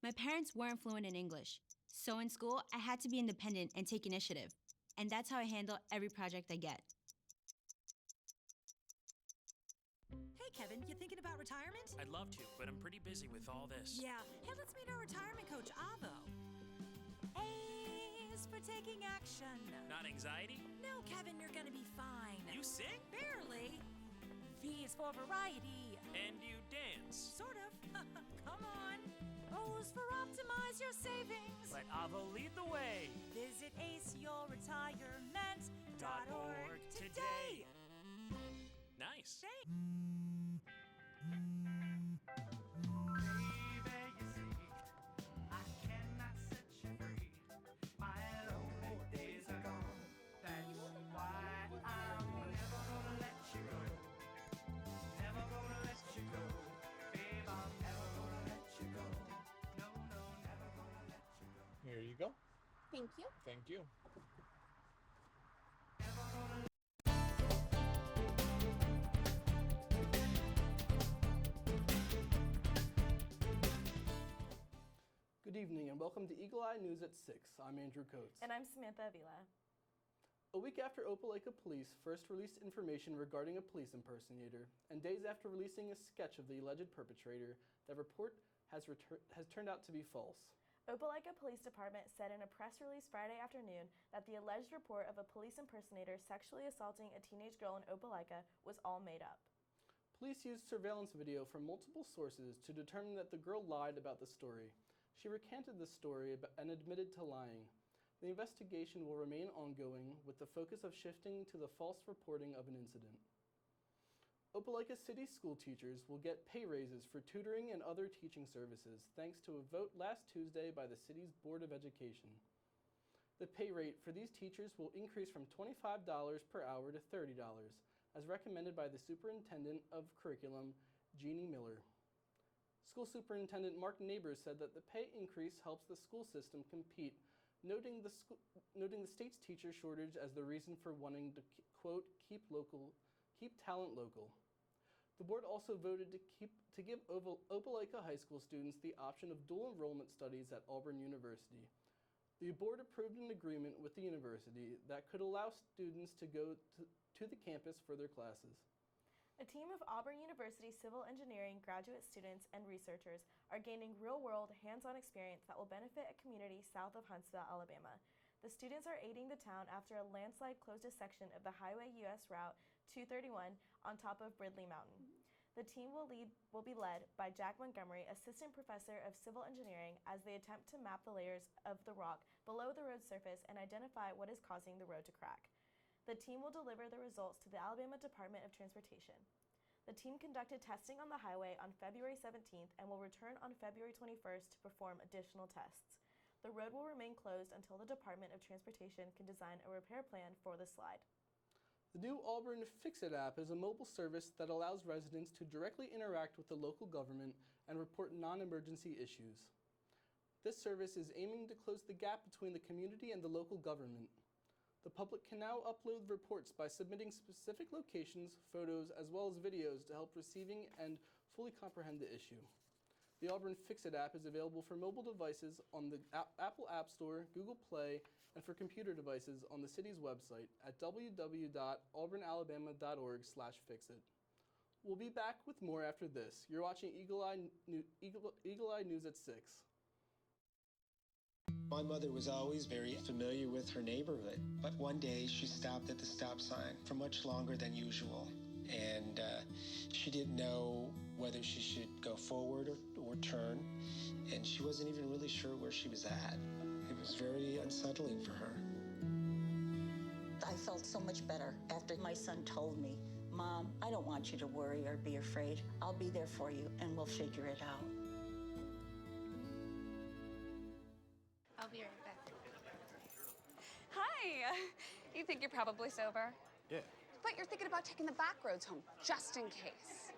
My parents weren't fluent in English, so in school, I had to be independent and take initiative. And that's how I handle every project I get. Hey, Kevin, you thinking about retirement? I'd love to, but I'm pretty busy with all this. Yeah. Hey, let's meet our retirement coach, Avo. A is for taking action. Not anxiety? No, Kevin, you're gonna be fine. You sing? Barely. V is for variety. And you dance? Sort of. Come on. O is for optimize your savings. Let Avo lead the way. Visit aceyourretirement.org today. Nice. Here you go. Thank you. Thank you. Good evening and welcome to Eagle Eye News at 6. I'm Andrew Coates. And I'm Samantha Avila. A week after Opelika Police first released information regarding a police impersonator, and days after releasing a sketch of the alleged perpetrator, the report has turned out to be false. Opelika Police Department said in a press release Friday afternoon that the alleged report of a police impersonator sexually assaulting a teenage girl in Opelika was all made up. Police used surveillance video from multiple sources to determine that the girl lied about the story. She recanted the story and admitted to lying. The investigation will remain ongoing, with the focus of shifting to the false reporting of an incident. Opelika City school teachers will get pay raises for tutoring and other teaching services thanks to a vote last Tuesday by the city's Board of Education. The pay rate for these teachers will increase from $25 per hour to $30, as recommended by the Superintendent of Curriculum, Jeannie Miller. School Superintendent Mark Neighbors said that the pay increase helps the school system compete, noting the state's teacher shortage as the reason for wanting to, quote, keep talent local. The board also voted to give Opelika High School students the option of dual enrollment studies at Auburn University. The board approved an agreement with the university that could allow students to go to the campus for their classes. A team of Auburn University civil engineering graduate students and researchers are gaining real-world, hands-on experience that will benefit a community south of Huntsville, Alabama. The students are aiding the town after a landslide closed a section of the Highway US Route 231 on top of Bridley Mountain. The team will be led by Jack Montgomery, assistant professor of civil engineering, as they attempt to map the layers of the rock below the road surface and identify what is causing the road to crack. The team will deliver the results to the Alabama Department of Transportation. The team conducted testing on the highway on February 17th and will return on February 21st to perform additional tests. The road will remain closed until the Department of Transportation can design a repair plan for the slide. The new Auburn Fix-It app is a mobile service that allows residents to directly interact with the local government and report non-emergency issues. This service is aiming to close the gap between the community and the local government. The public can now upload reports by submitting specific locations, photos, as well as videos to help receiving and fully comprehend the issue. The Auburn Fix-It app is available for mobile devices on the Apple App Store, Google Play, and for computer devices on the city's website at www.auburnalabama.org/fixit. We'll be back with more after this. You're watching Eagle Eye News at 6. My mother was always very familiar with her neighborhood, but one day she stopped at the stop sign for much longer than usual, and she didn't know whether she should go forward or turn, and she wasn't even really sure where she was at. It was very unsettling for her. I felt so much better after my son told me, "Mom, I don't want you to worry or be afraid. I'll be there for you, and we'll figure it out." I'll be right back. Hi! You think you're probably sober? Yeah. But you're thinking about taking the back roads home, just in case.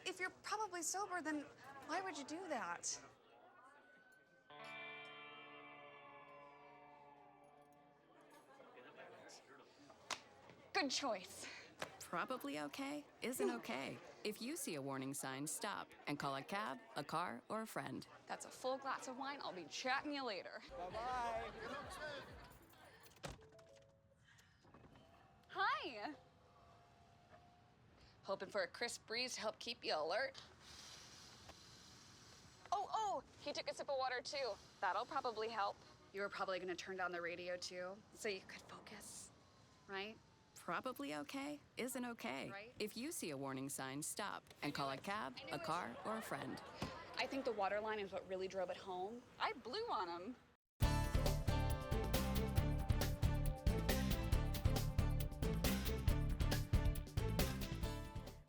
If you're probably sober, then why would you do that? Good choice. Probably okay isn't okay. If you see a warning sign, stop and call a cab, a car, or a friend. That's a full glass of wine. I'll be chatting you later. Bye-bye. Hi. Hoping for a crisp breeze to help keep you alert. Oh, he took a sip of water too. That'll probably help. You were probably gonna turn down the radio too, so you could focus, right? Probably okay isn't okay. Right. If you see a warning sign, stop and call a cab, a car, or a friend. I think the water line is what really drove it home. I blew on him.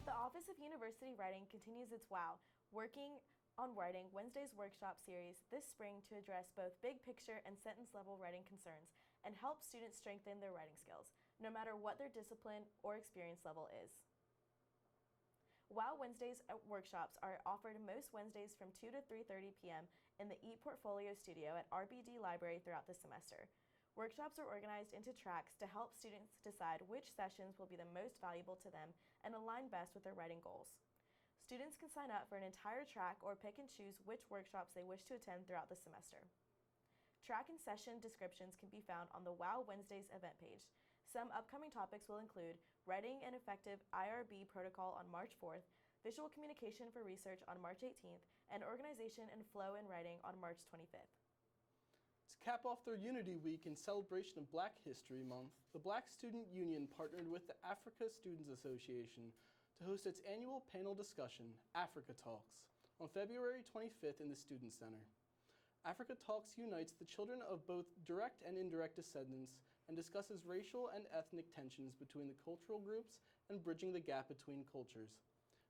The Office of University Writing continues its WOW, Working on Writing Wednesdays workshop series this spring to address both big picture and sentence level writing concerns and help students strengthen their writing skills, no matter what their discipline or experience level is. WOW Wednesdays workshops are offered most Wednesdays from 2 to 3:30 p.m. in the ePortfolio studio at RBD Library throughout the semester. Workshops are organized into tracks to help students decide which sessions will be the most valuable to them and align best with their writing goals. Students can sign up for an entire track or pick and choose which workshops they wish to attend throughout the semester. Track and session descriptions can be found on the WOW Wednesdays event page. Some upcoming topics will include writing an effective IRB protocol on March 4th, visual communication for research on March 18th, and organization and flow in writing on March 25th. To cap off their Unity Week in celebration of Black History Month, the Black Student Union partnered with the Africa Students Association to host its annual panel discussion, Africa Talks, on February 25th in the Student Center. Africa Talks unites the children of both direct and indirect descendants and discusses racial and ethnic tensions between the cultural groups and bridging the gap between cultures.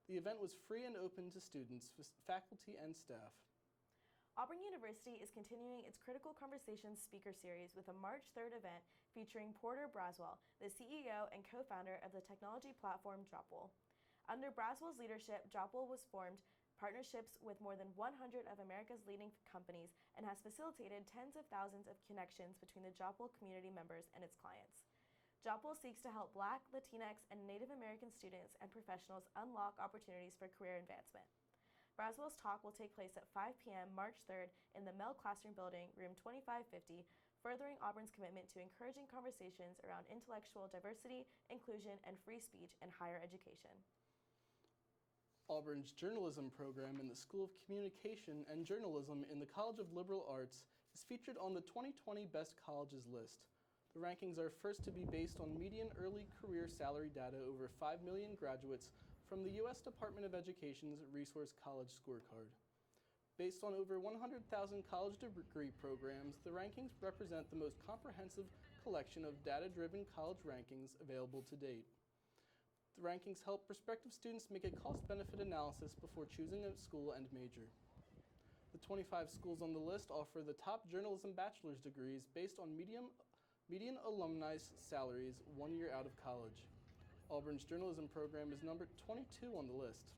The event was free and open to students, faculty, and staff. Auburn University is continuing its Critical Conversations speaker series with a March 3rd event featuring Porter Braswell, the CEO and co-founder of the technology platform Dropwell. Under Braswell's leadership, Dropwell was formed partnerships with more than 100 of America's leading companies and has facilitated tens of thousands of connections between the Dropwell community members and its clients. Dropwell seeks to help Black, Latinx, and Native American students and professionals unlock opportunities for career advancement. Braswell's talk will take place at 5 p.m. March 3rd in the Mel Classroom Building, room 2550, furthering Auburn's commitment to encouraging conversations around intellectual diversity, inclusion, and free speech in higher education. Auburn's journalism program in the School of Communication and Journalism in the College of Liberal Arts is featured on the 2020 Best Colleges list. The rankings are first to be based on median early career salary data over 5 million graduates from the U.S. Department of Education's Resource College Scorecard. Based on over 100,000 college degree programs, the rankings represent the most comprehensive collection of data-driven college rankings available to date. The rankings help prospective students make a cost-benefit analysis before choosing a school and major. The 25 schools on the list offer the top journalism bachelor's degrees based on median alumni salaries 1 year out of college. Auburn's journalism program is number 22 on the list.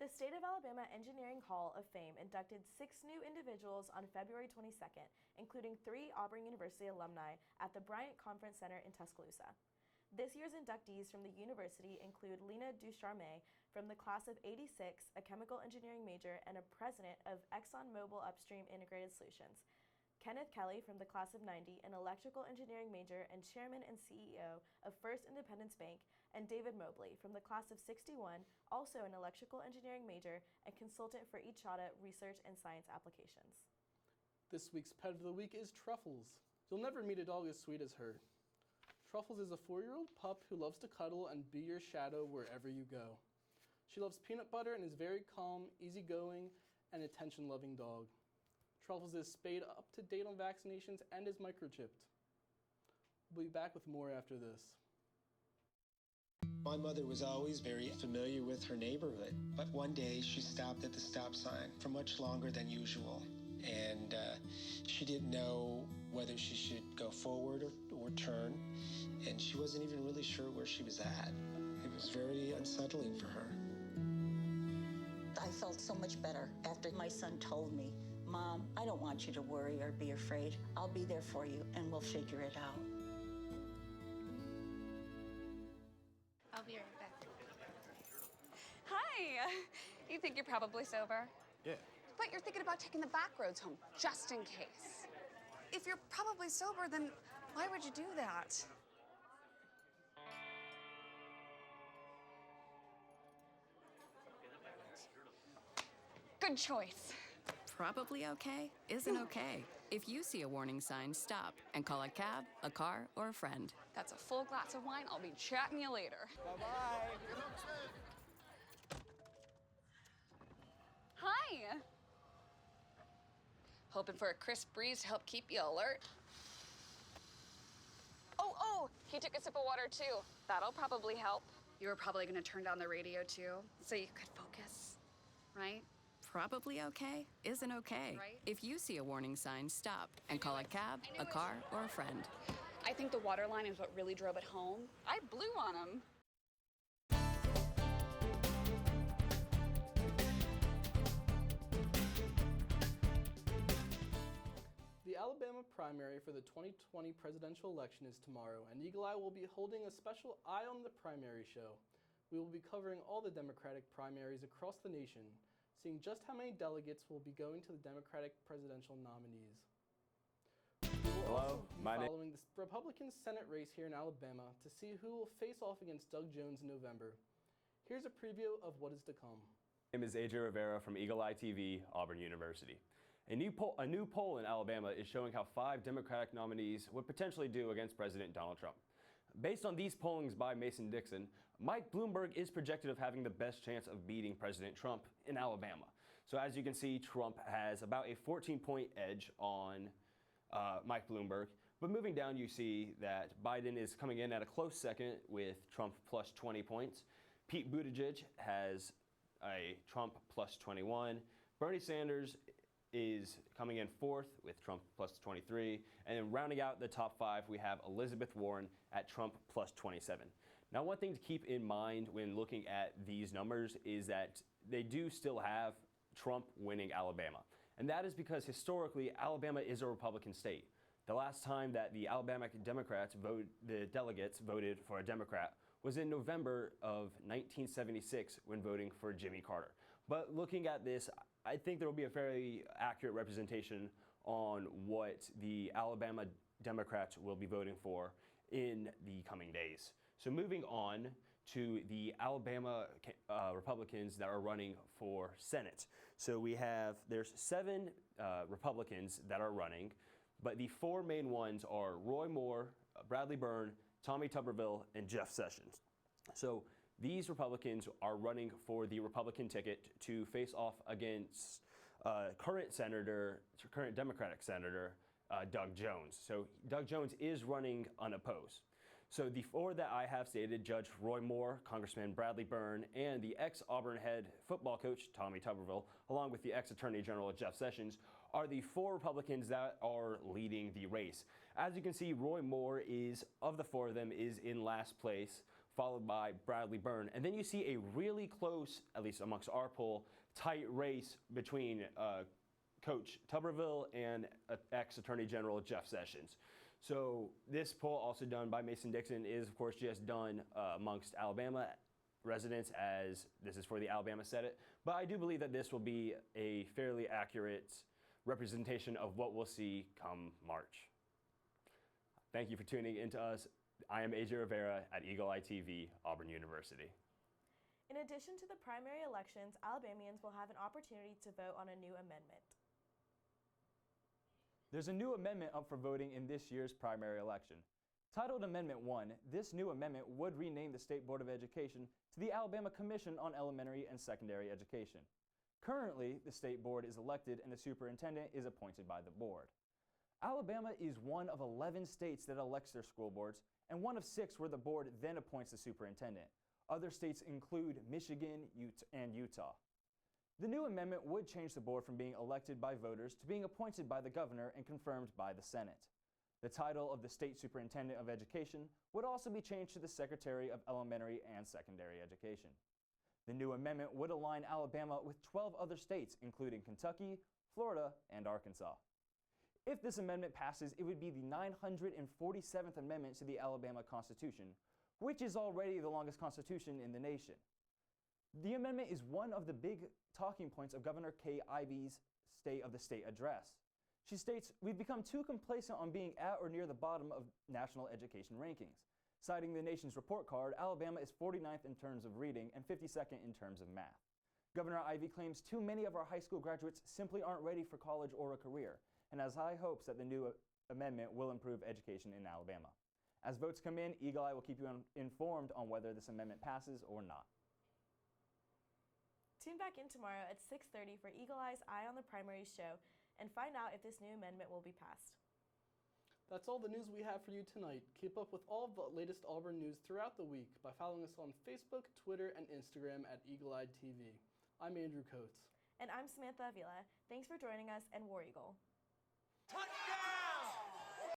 The State of Alabama Engineering Hall of Fame inducted 6 new individuals on February 22nd, including 3 Auburn University alumni at the Bryant Conference Center in Tuscaloosa. This year's inductees from the university include Lena Ducharme from the class of '86, a chemical engineering major and a president of ExxonMobil Upstream Integrated Solutions, Kenneth Kelly from the class of '90, an electrical engineering major and chairman and CEO of First Independence Bank, and David Mobley from the class of '61, also an electrical engineering major and consultant for eChata research and science applications. This week's pet of the week is Truffles. You'll never meet a dog as sweet as her. Truffles is a 4-year-old pup who loves to cuddle and be your shadow wherever you go. She loves peanut butter and is very calm, easygoing, and attention-loving dog. Truffles is spayed up to date on vaccinations and is microchipped. We'll be back with more after this. My mother was always very familiar with her neighborhood, but one day she stopped at the stop sign for much longer than usual, and she didn't know whether she should go forward or turn, and she wasn't even really sure where she was at. It was very unsettling for her. I felt so much better after my son told me, "Mom, I don't want you to worry or be afraid. I'll be there for you and we'll figure it out." You think you're probably sober? Yeah. But you're thinking about taking the back roads home, just in case. If you're probably sober, then why would you do that? Good choice. Probably okay isn't okay. If you see a warning sign, stop and call a cab, a car, or a friend. That's a full glass of wine. I'll be chatting you later. Bye-bye. Hi. Hoping for a crisp breeze to help keep you alert. Oh, he took a sip of water too. That'll probably help. You were probably gonna turn down the radio too, so you could focus, right? Probably okay isn't okay. Right. If you see a warning sign, stop and call a cab, a car, or a friend. I think the water line is what really drove it home. I blew on him. The Alabama primary for the 2020 presidential election is tomorrow, and Eagle Eye will be holding a special Eye on the Primary show. We will be covering all the Democratic primaries across the nation, seeing just how many delegates will be going to the Democratic presidential nominees. We will also be following the Republican Senate race here in Alabama to see who will face off against Doug Jones in November. Here's a preview of what is to come. My name is AJ Rivera from Eagle Eye TV, Auburn University. A new poll in Alabama is showing how 5 Democratic nominees would potentially do against President Donald Trump. Based on these pollings by Mason-Dixon, Mike Bloomberg is projected of having the best chance of beating President Trump in Alabama. So as you can see, Trump has about a 14-point edge on Mike Bloomberg. But moving down, you see that Biden is coming in at a close second with Trump plus 20 points. Pete Buttigieg has a Trump plus 21. Bernie Sanders is coming in 4th with Trump plus 23. And then rounding out the top 5, we have Elizabeth Warren at Trump plus 27. Now, one thing to keep in mind when looking at these numbers is that they do still have Trump winning Alabama. And that is because historically, Alabama is a Republican state. The last time that the Alabama the delegates voted for a Democrat was in November of 1976 when voting for Jimmy Carter. But looking at this, I think there will be a fairly accurate representation on what the Alabama Democrats will be voting for in the coming days. So moving on to the Alabama Republicans that are running for Senate. So there's 7 Republicans that are running, but the 4 main ones are Roy Moore, Bradley Byrne, Tommy Tuberville, and Jeff Sessions. So these Republicans are running for the Republican ticket to face off against current Democratic Senator Doug Jones. So Doug Jones is running unopposed. So the 4 that I have stated, Judge Roy Moore, Congressman Bradley Byrne, and the ex-Auburn head football coach Tommy Tuberville, along with the ex-Attorney General Jeff Sessions, are the 4 Republicans that are leading the race. As you can see, Roy Moore of the 4 of them, is in last place, followed by Bradley Byrne. And then you see a really close, at least amongst our poll, tight race between Coach Tuberville and ex-Attorney General Jeff Sessions. So this poll, also done by Mason-Dixon, is of course just done amongst Alabama residents, as this is for the Alabama Senate. But I do believe that this will be a fairly accurate representation of what we'll see come March. Thank you for tuning in to us. I am AJ Rivera at Eagle Eye TV, Auburn University. In addition to the primary elections, Alabamians will have an opportunity to vote on a new amendment. There's a new amendment up for voting in this year's primary election. Titled Amendment 1, this new amendment would rename the State Board of Education to the Alabama Commission on Elementary and Secondary Education. Currently, the State Board is elected and the superintendent is appointed by the board. Alabama is one of 11 states that elects their school boards, and one of 6 where the board then appoints the superintendent. Other states include Michigan and Utah. The new amendment would change the board from being elected by voters to being appointed by the governor and confirmed by the Senate. The title of the State Superintendent of Education would also be changed to the Secretary of Elementary and Secondary Education. The new amendment would align Alabama with 12 other states, including Kentucky, Florida, and Arkansas. If this amendment passes, it would be the 947th amendment to the Alabama Constitution, which is already the longest constitution in the nation. The amendment is one of the big talking points of Governor Kay Ivey's State of the State address. She states, "We've become too complacent on being at or near the bottom of national education rankings." Citing the nation's report card, Alabama is 49th in terms of reading and 52nd in terms of math. Governor Ivey claims too many of our high school graduates simply aren't ready for college or a career, and has high hopes that the new amendment will improve education in Alabama. As votes come in, Eagle Eye will keep you informed on whether this amendment passes or not. Tune back in tomorrow at 6:30 for Eagle Eye's Eye on the Primaries show and find out if this new amendment will be passed. That's all the news we have for you tonight. Keep up with all of the latest Auburn news throughout the week by following us on Facebook, Twitter, and Instagram at Eagle Eye TV. I'm Andrew Coates. And I'm Samantha Avila. Thanks for joining us, and War Eagle. Touchdown!